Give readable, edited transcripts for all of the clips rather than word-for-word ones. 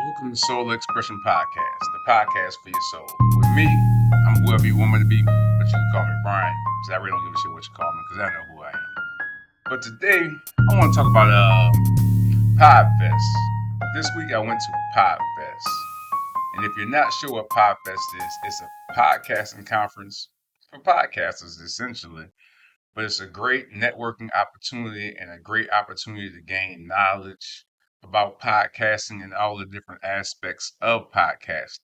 Welcome to Soul Expression Podcast, the podcast for your soul. With me, I'm whoever you want me to be, but you can call me Brian, because I really don't give a shit what you call me, because I know who I am. But today, I want to talk about PodFest. This week, I went to PodFest. And if you're not sure what PodFest is, it's a podcasting conference for podcasters, essentially. But it's a great networking opportunity and a great opportunity to gain knowledge about podcasting and all the different aspects of podcasting.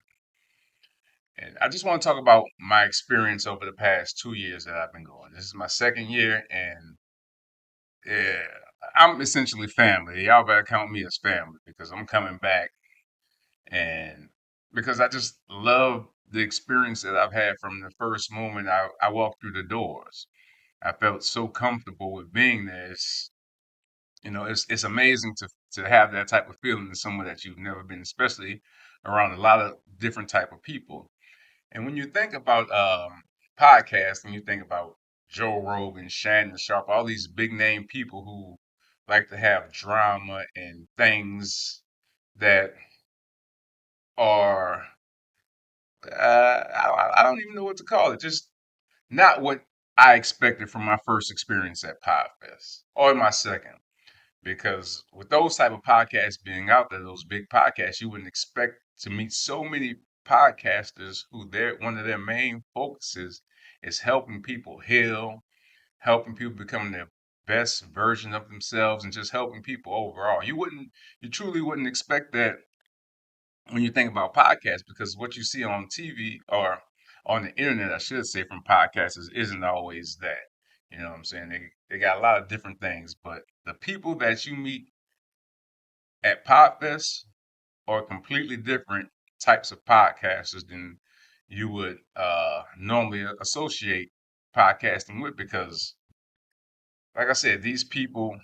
And I just want to talk about my experience over the past 2 years that I've been going. This is my second year, and yeah, I'm essentially family. Y'all better count me as family because I'm coming back, and because I just love the experience that I've had from the first moment I walked through the doors. I felt so comfortable with being there. It's amazing to have that type of feeling in someone that you've never been, especially around a lot of different type of people. And when you think about podcasts, you think about Joe Rogan, Shannon Sharp, all these big name people who like to have drama and things that are I don't even know what to call it. Just not what I expected from my first experience at Podfest or my second. Because with those type of podcasts being out there, those big podcasts, you wouldn't expect to meet so many podcasters who their one of their main focuses is helping people heal, helping people become their best version of themselves, and just helping people overall. You truly wouldn't expect that when you think about podcasts, because what you see on TV or on the internet, I should say, from podcasters isn't always that. You know what I'm saying? They got a lot of different things, but the people that you meet at PodFest are completely different types of podcasters than you would normally associate podcasting with because, like I said, these people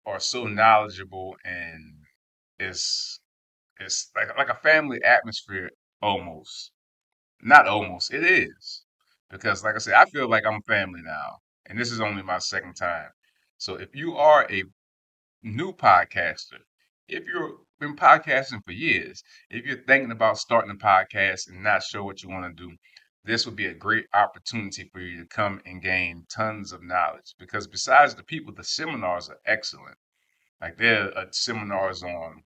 are so knowledgeable and it's it's like a family atmosphere almost. Not almost, it is. Because like I said, I feel like I'm family now, and this is only my second time. So if you are a new podcaster, if you've been podcasting for years, if you're thinking about starting a podcast and not sure what you want to do, this would be a great opportunity for you to come and gain tons of knowledge. Because besides the people, the seminars are excellent. Like there are seminars on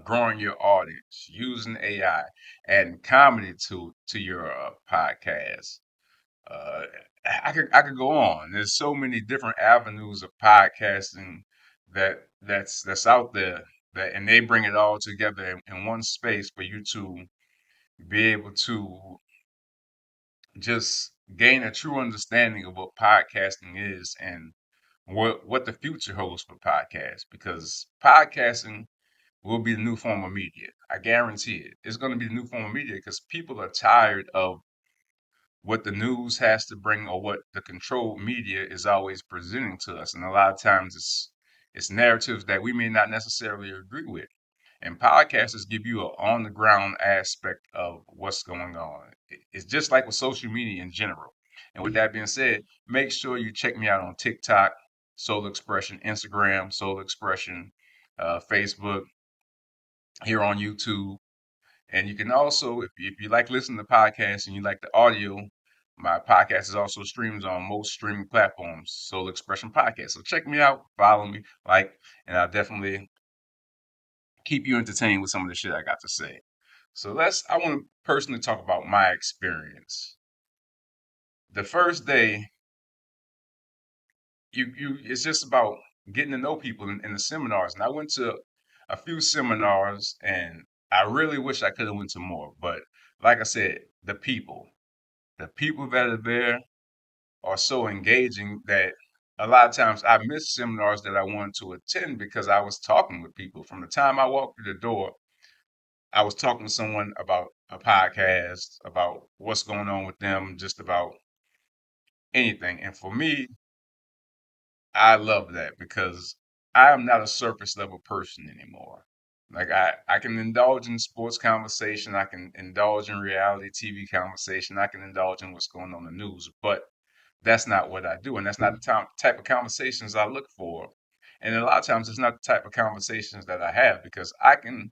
growing your audience, using AI, adding comedy to your podcast. Uh, I could go on. There's so many different avenues of podcasting that's out there that and they bring it all together in one space for you to be able to just gain a true understanding of what podcasting is and what the future holds for podcasts because podcasting will be the new form of media. I guarantee it. It's going to be the new form of media because people are tired of what the news has to bring or what the controlled media is always presenting to us. And a lot of times it's narratives that we may not necessarily agree with. And podcasters give you an on the ground aspect of what's going on. It's just like with social media in general. And with that being said, make sure you check me out on TikTok, Soul Expression, Instagram, Soul Expression, Facebook, here on YouTube. And you can also, if you like listening to podcasts and you like the audio, my podcast is also streams on most streaming platforms, Soul Expression Podcast. So check me out, follow me, and I'll definitely keep you entertained with some of the shit I got to say. So I want to personally talk about my experience. The first day, it's just about getting to know people in the seminars. And I went to a few seminars and I really wish I could have went to more. But like I said, the people that are there are so engaging that a lot of times I miss seminars that I wanted to attend because I was talking with people. From the time I walked through the door, I was talking to someone about a podcast, about what's going on with them, just about anything. And for me, I love that because I am not a surface level person anymore. Like I can indulge in sports conversation, I can indulge in reality TV conversation, I can indulge in what's going on in the news, but that's not what I do, and that's not the type of conversations I look for. And a lot of times, it's not the type of conversations that I have because I can.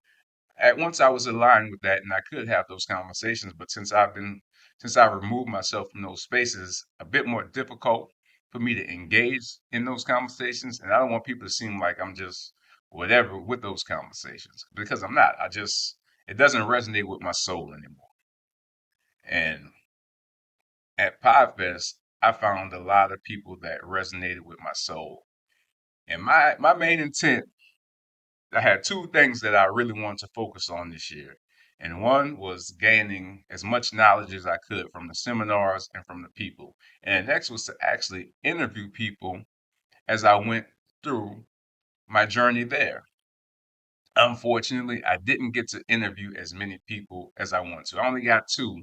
at once I was aligned with that, and I could have those conversations. But since I removed myself from those spaces, a bit more difficult for me to engage in those conversations. And I don't want people to seem like I'm just whatever with those conversations because I'm not. It doesn't resonate with my soul anymore. And at PodFest, I found a lot of people that resonated with my soul. And my main intent, I had two things that I really wanted to focus on this year. And one was gaining as much knowledge as I could from the seminars and from the people. And the next was to actually interview people as I went through my journey there. Unfortunately, I didn't get to interview as many people as I wanted to. I only got two.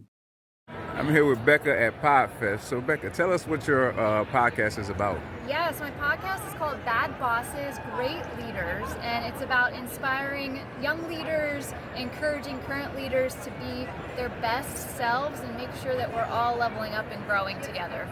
I'm here with Becca at PodFest. So, Becca, tell us what your podcast is about. Yes, my podcast is called Bad Bosses, Great Leaders, and it's about inspiring young leaders, encouraging current leaders to be their best selves and make sure that we're all leveling up and growing together.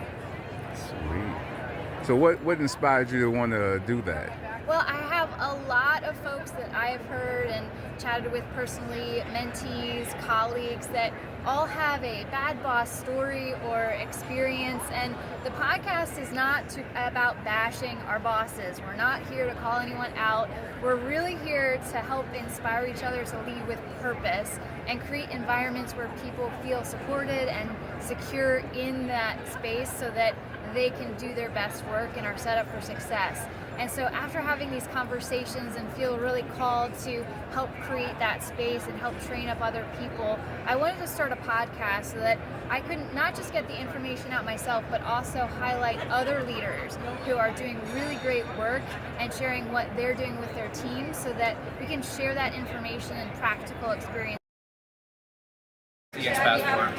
Sweet. So what inspired you to want to do that? Well, I have a lot of folks that I have heard and chatted with personally, mentees, colleagues that all have a bad boss story or experience. And the podcast is not about bashing our bosses. We're not here to call anyone out. We're really here to help inspire each other to lead with purpose and create environments where people feel supported and secure in that space so that they can do their best work and are set up for success. And so after having these conversations and feel really called to help create that space and help train up other people, I wanted to start a podcast so that I could not just get the information out myself, but also highlight other leaders who are doing really great work and sharing what they're doing with their teams so that we can share that information and practical experience. CX Passport,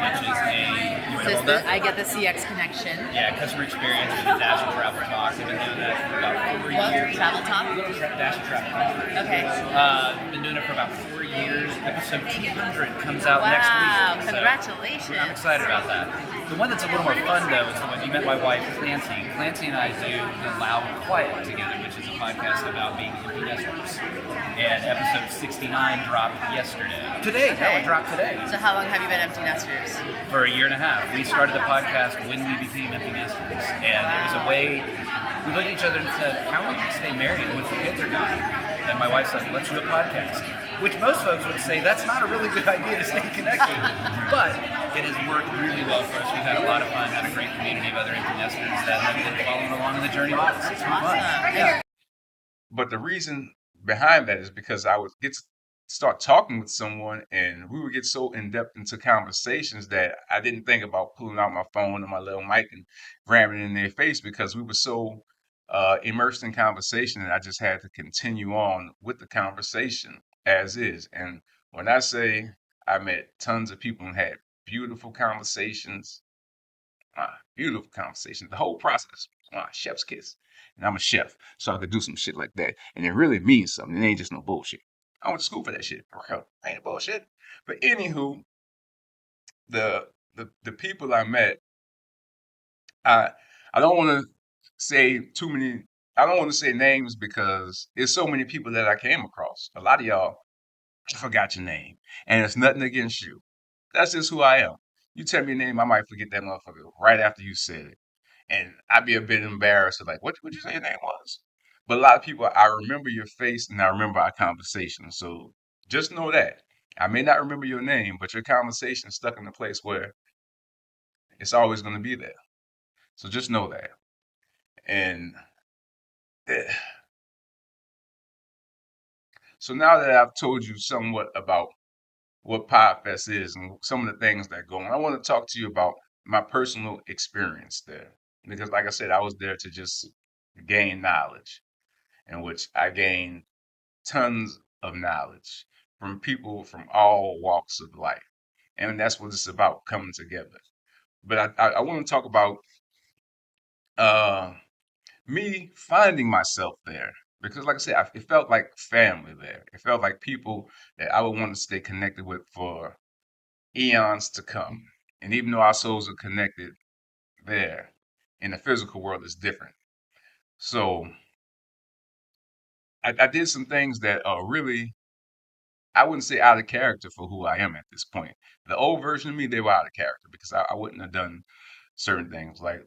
which is I get the CX connection. Yeah, customer experience with the Dash and Travel Talk. I've been doing that for about 4 years. Travel Talk? Dash and Travel Talk. Okay. Been doing it for about 4 years. Episode 200 comes out next week. Wow, congratulations. I'm excited about that. The one that's a little more fun, though, is the one you met my wife, Clancy. Clancy and I do The Loud and Quiet together, which is a podcast about being empty nesters. And episode 69 dropped yesterday. Today, no, it dropped today. So how long have you been empty nesters? For a year and a half. We started the podcast when we became empty nesters. And it was a way, we looked at each other and said, how will we stay married once the kids are gone? And my wife said, let's do a podcast. Which most folks would say, that's not a really good idea to stay connected. But it has worked really well for us. We've had a lot of fun, had a great community of other empty nesters that have been following along on the journey with us. It's been fun. Yeah. But the reason behind that is because I would start talking with someone and we would get so in depth into conversations that I didn't think about pulling out my phone and my little mic and ramming it in their face because we were so immersed in conversation and I just had to continue on with the conversation as is. And when I say I met tons of people and had beautiful conversations, beautiful conversations, the whole process, chef's kiss. And I'm a chef, so I could do some shit like that. And it really means something. It ain't just no bullshit. I went to school for that shit. For real. Ain't bullshit. But anywho, the people I met, I don't want to say too many. I don't want to say names because there's so many people that I came across. A lot of y'all forgot your name, and it's nothing against you. That's just who I am. You tell me your name, I might forget that motherfucker right after you said it. And I'd be a bit embarrassed, like, what would you say your name was? But a lot of people, I remember your face and I remember our conversation. So just know that. I may not remember your name, but your conversation is stuck in a place where it's always going to be there. So just know that. And so now that I've told you somewhat about what PodFest is and some of the things that go on, I want to talk to you about my personal experience there. Because like I said, I was there to just gain knowledge, in which I gained tons of knowledge from people from all walks of life. And that's what it's about, coming together. But I want to talk about me finding myself there. Because like I said, it felt like family there. It felt like people that I would want to stay connected with for eons to come. And even though our souls are connected there, in the physical world, it's different. So I did some things that really I wouldn't say out of character for who I am at this point. The old version of me, they were out of character because I wouldn't have done certain things. Like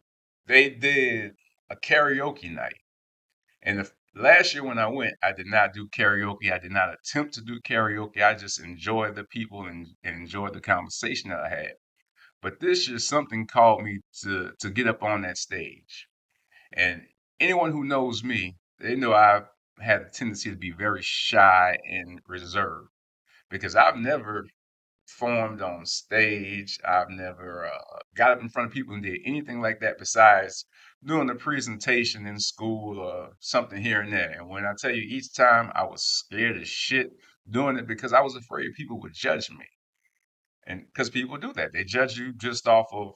they did a karaoke night. And last year when I went, I did not do karaoke. I did not attempt to do karaoke. I just enjoyed the people and enjoyed the conversation that I had. But this year, something called me to get up on that stage. And anyone who knows me, they know I've had a tendency to be very shy and reserved because I've never performed on stage. I've never got up in front of people and did anything like that besides doing a presentation in school or something here and there. And when I tell you each time I was scared as shit doing it because I was afraid people would judge me. And because people do that, they judge you just off of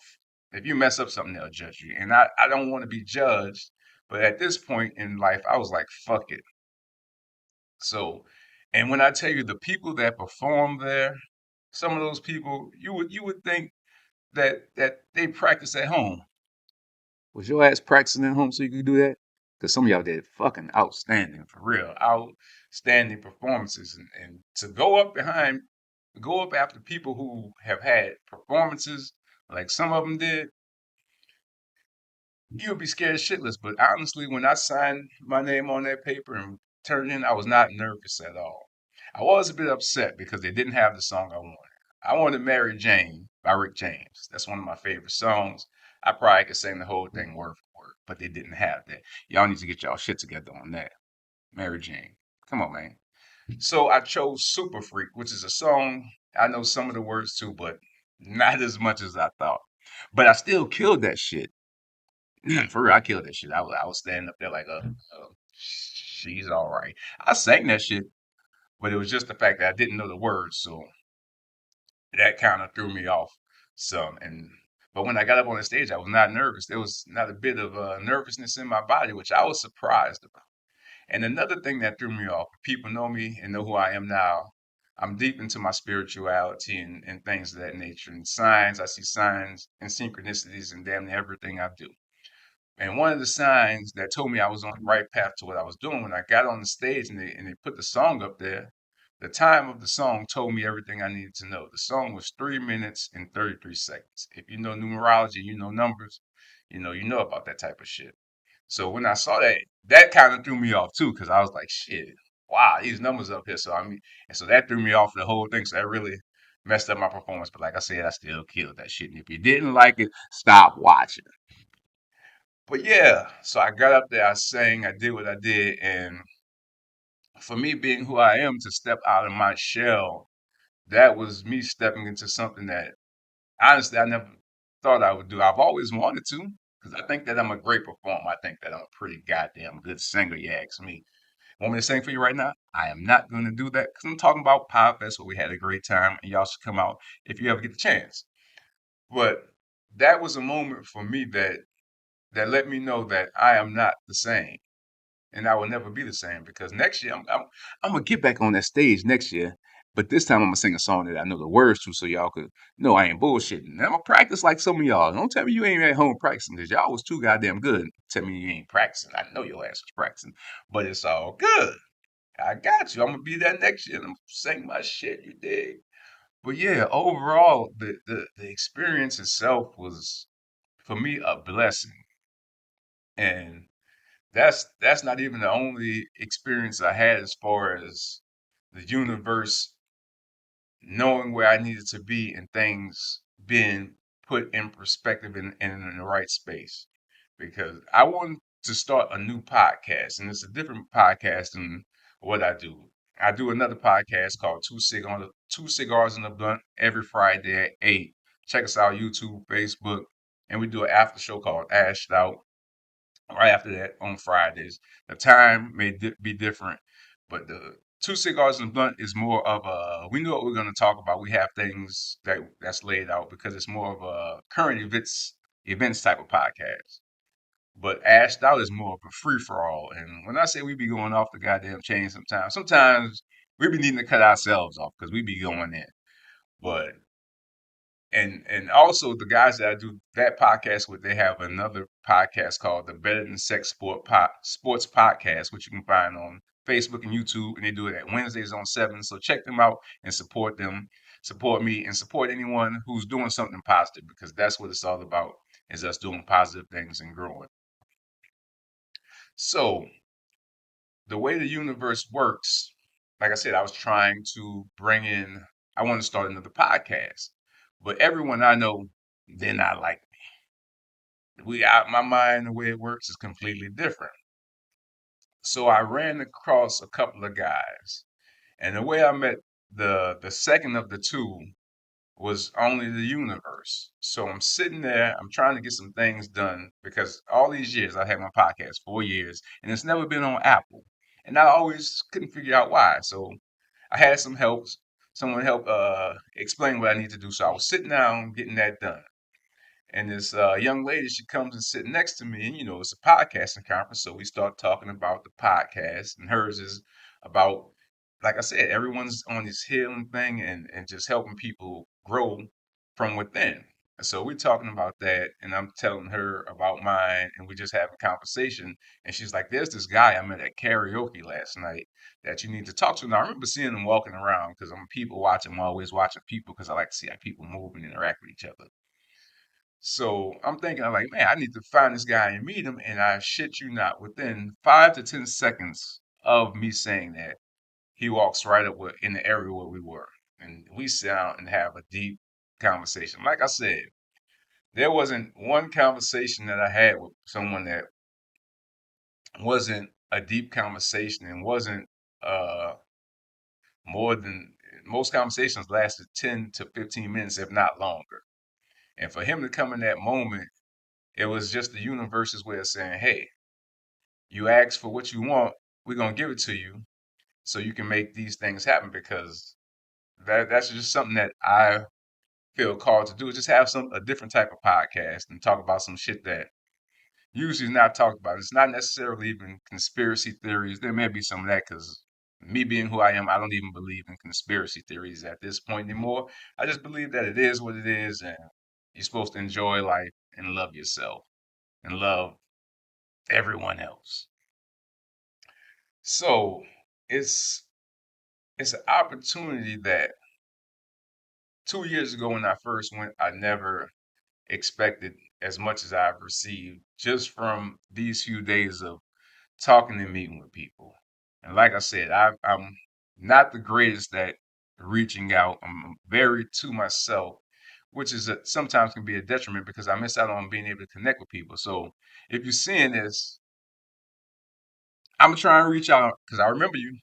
if you mess up something, they'll judge you. And I don't want to be judged. But at this point in life, I was like, fuck it. So, and when I tell you the people that perform there, some of those people you would think that they practice at home. Was your ass practicing at home so you could do that? Because some of y'all did fucking outstanding, for real, outstanding performances, and to go up after people who have had performances like some of them did, you would be scared shitless. But honestly, when I signed my name on that paper and turned in, I was not nervous at all. I was a bit upset because they didn't have the song I wanted. I wanted Mary Jane by Rick James. That's one of my favorite songs. I probably could sing the whole thing word for word, but they didn't have that. Y'all need to get y'all shit together on that. Mary Jane. Come on, man. So I chose Super Freak, which is a song I know some of the words to, but not as much as I thought. But I still killed that shit. For real, I killed that shit. I was standing up there like, she's all right. I sang that shit, but it was just the fact that I didn't know the words, so that kind of threw me off some. But when I got up on the stage, I was not nervous. There was not a bit of nervousness in my body, which I was surprised about. And another thing that threw me off, people know me and know who I am now. I'm deep into my spirituality and things of that nature. And signs, I see signs and synchronicities in damn near everything I do. And one of the signs that told me I was on the right path to what I was doing when I got on the stage and they put the song up there, the time of the song told me everything I needed to know. The song was 3 minutes and 33 seconds. If you know numerology, you know numbers, you know about that type of shit. So when I saw that, that kind of threw me off too, because I was like, shit, wow, these numbers up here. And so that threw me off the whole thing. So that really messed up my performance. But like I said, I still killed that shit. And if you didn't like it, stop watching. But yeah, so I got up there, I sang, I did what I did, and for me being who I am, to step out of my shell, that was me stepping into something that honestly I never thought I would do. I've always wanted to, because I think that I'm a great performer. I think that I'm a pretty goddamn good singer, you ask me. Want me to sing for you right now? I am not going to do that because I'm talking about PodFest where we had a great time, and y'all should come out if you ever get the chance. But that was a moment for me that let me know that I am not the same. And I will never be the same because next year I'm gonna get back on that stage next year, but this time I'm gonna sing a song that I know the words to, so y'all could know I ain't bullshitting. And I'm gonna practice like some of y'all. Don't tell me you ain't at home practicing because y'all was too goddamn good. Tell me you ain't practicing. I know your ass was practicing, but it's all good. I got you. I'm gonna be there next year and I'm gonna sing my shit. You dig? But yeah, overall, the experience itself was for me a blessing, and that's not even the only experience I had as far as the universe knowing where I needed to be and things being put in perspective and in the right space. Because I wanted to start a new podcast, and it's a different podcast than what I do. I do another podcast called Two Cigars in a Blunt every Friday at 8. Check us out YouTube, Facebook, and we do an after show called Ashed Out right after that on Fridays. The time may be different, but the two cigars and blunt is more of a. We know what we're going to talk about. We have things that's laid out because it's more of a current events type of podcast. But Ashed Out is more of a free for all. And when I say we be going off the goddamn chain sometimes we be needing to cut ourselves off because we be going in. But and also the guys that I do that podcast with, they have another podcast called the Better Than Sex Sports Podcast, which you can find on Facebook and YouTube, and they do it at Wednesdays on 7. So check them out and support them, support me, and support anyone who's doing something positive, because that's what it's all about, is us doing positive things and growing. So the way the universe works, like I said, I was trying to bring in, I want to start another podcast, but everyone I know, they're not like me. My mind, the way it works is completely different. So I ran across a couple of guys, and the way I met the second of the two was only the universe. So I'm sitting there, I'm trying to get some things done, because all these years I had my podcast, 4 years, and it's never been on Apple. And I always couldn't figure out why. So I had some help. Someone helped explain what I need to do. So I was sitting down getting that done. And this young lady, she comes and sit next to me, and it's a podcasting conference, so we start talking about the podcast, and hers is about, like I said, everyone's on this healing thing and just helping people grow from within. And so we're talking about that, and I'm telling her about mine, and we just have a conversation. And she's like, "There's this guy I met at karaoke last night that you need to talk to." And I remember seeing him walking around, because I'm a people watching. I'm always watching people because I like to see how people move and interact with each other. So I'm thinking, I'm like, man, I need to find this guy and meet him. And I shit you not, within 5 to 10 seconds of me saying that, he walks right up in the area where we were. And we sit down and have a deep conversation. Like I said, there wasn't one conversation that I had with someone that wasn't a deep conversation, and wasn't uh, more than, most conversations lasted 10 to 15 minutes, if not longer. And for him to come in that moment, it was just the universe's way of saying, hey, you ask for what you want, we're gonna give it to you so you can make these things happen, because that's just something that I feel called to do, is just have a different type of podcast and talk about some shit that usually is not talked about. It's not necessarily even conspiracy theories. There may be some of that, because me being who I am, I don't even believe in conspiracy theories at this point anymore. I just believe that it is what it is, and you're supposed to enjoy life and love yourself and love everyone else. So it's it's an opportunity that 2 years ago when I first went, I never expected as much as I've received just from these few days of talking and meeting with people. And like I said, I'm not the greatest at reaching out. I'm very to myself, which is sometimes can be a detriment, because I miss out on being able to connect with people. So if you're seeing this, I'm gonna try and reach out, because I remember you.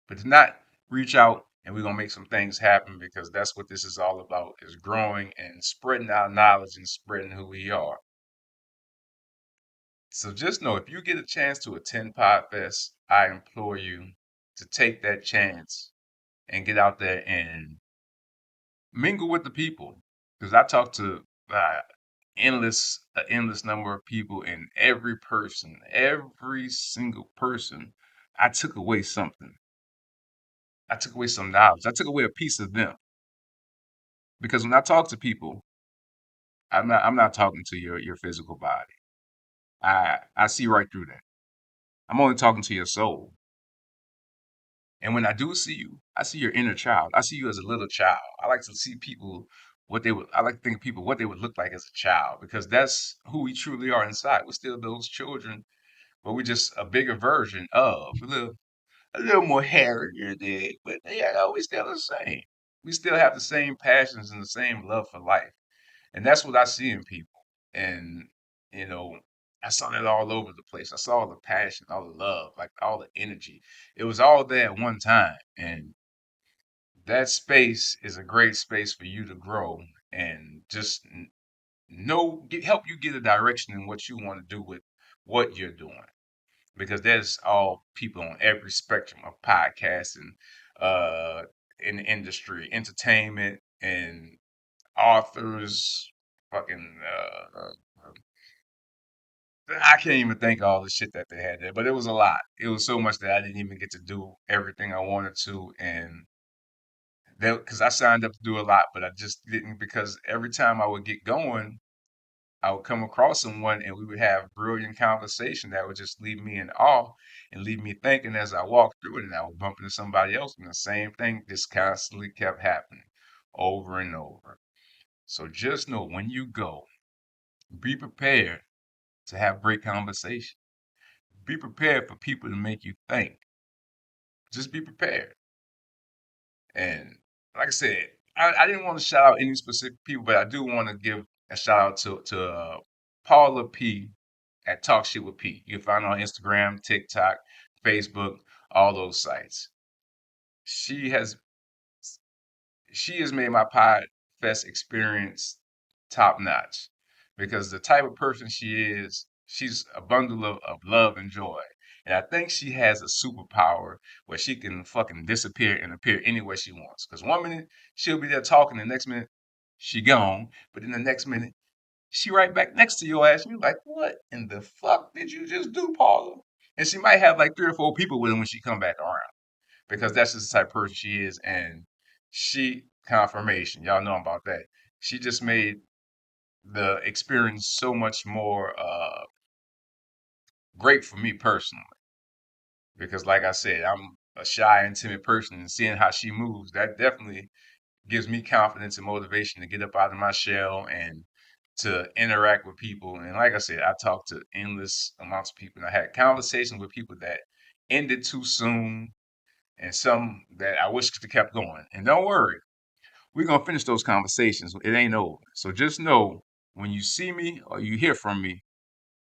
But to not reach out, and we're gonna make some things happen, because that's what this is all about, is growing and spreading our knowledge and spreading who we are. So just know, if you get a chance to attend PodFest, I implore you to take that chance and get out there and mingle with the people. Because I talk to endless number of people, and every single person, I took away something. I took away some knowledge. I took away a piece of them. Because when I talk to people, I'm not talking to your physical body. I see right through that. I'm only talking to your soul. And when I do see you, I see your inner child. I see you as a little child. I like to see people I like to think of people what they would look like as a child, because that's who we truly are inside. We're still those children, but we're just a bigger version of a little more hairier than, but yeah, no, we still the same. We still have the same passions and the same love for life. And that's what I see in people. And, you know, I saw that all over the place. I saw all the passion, all the love, like all the energy. It was all there at one time. And that space is a great space for you to grow, and just help you get a direction in what you want to do with what you're doing. Because there's all people on every spectrum of podcasting, uh, in the industry, entertainment, and authors, fucking I can't even think of all the shit that they had there, but it was a lot. It was so much that I didn't even get to do everything I wanted to, and because I signed up to do a lot, but I just didn't, because every time I would get going, I would come across someone and we would have brilliant conversation that would just leave me in awe and leave me thinking as I walked through it, and I would bump into somebody else and the same thing just constantly kept happening over and over. So just know when you go, be prepared to have great conversation. Be prepared for people to make you think. Just be prepared. And like I said, I didn't want to shout out any specific people, but I do want to give a shout out to Paula P at Talk Shit with P. You can find her on Instagram, TikTok, Facebook, all those sites. She has she has made my PodFest experience top notch because the type of person she is, she's a bundle of love and joy. And I think she has a superpower where she can fucking disappear and appear anywhere she wants. Because one minute she'll be there talking, the next minute she gone, but then the next minute she right back next to your ass. And you're like, what in the fuck did you just do, Paula? And she might have like 3 or 4 people with her when she come back around because that's just the type of person she is. And she confirmation, y'all know about that. She just made the experience so much more great for me personally because, like I said, I'm a shy and timid person, and seeing how she moves, that definitely gives me confidence and motivation to get up out of my shell and to interact with people. And like I said, I talked to endless amounts of people, and I had conversations with people that ended too soon and some that I wish could have kept going. And don't worry, we're gonna finish those conversations. It ain't over. So just know when you see me or you hear from me,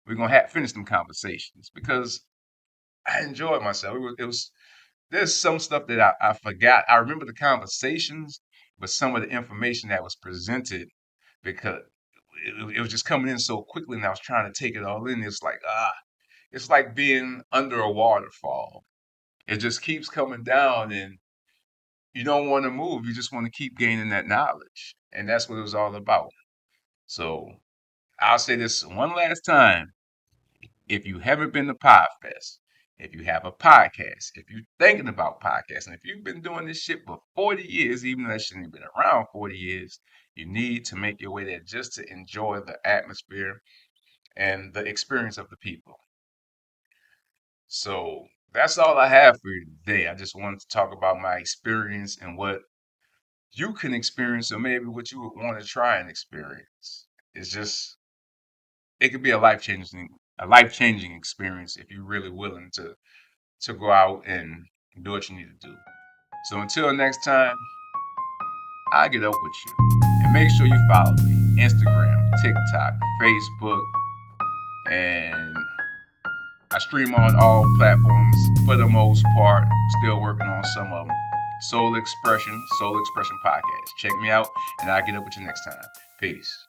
we're gonna finish them conversations because I enjoyed myself. It was there's some stuff that I forgot. I remember the conversations, but some of the information that was presented because it was just coming in so quickly, and I was trying to take it all in. It's like being under a waterfall. It just keeps coming down, and you don't want to move. You just want to keep gaining that knowledge, and that's what it was all about. So I'll say this one last time. If you haven't been to PodFest, if you have a podcast, if you're thinking about podcasting, if you've been doing this shit for 40 years, even though that shouldn't have been around 40 years, you need to make your way there just to enjoy the atmosphere and the experience of the people. So that's all I have for you today. I just wanted to talk about my experience and what you can experience, or maybe what you would want to try and experience. It's just it could be a life changing experience if you're really willing to go out and do what you need to do. So until next time, I'll get up with you. And make sure you follow me. Instagram, TikTok, Facebook, and I stream on all platforms for the most part. Still working on some of them. Soul Expression Podcast. Check me out, and I'll get up with you next time. Peace.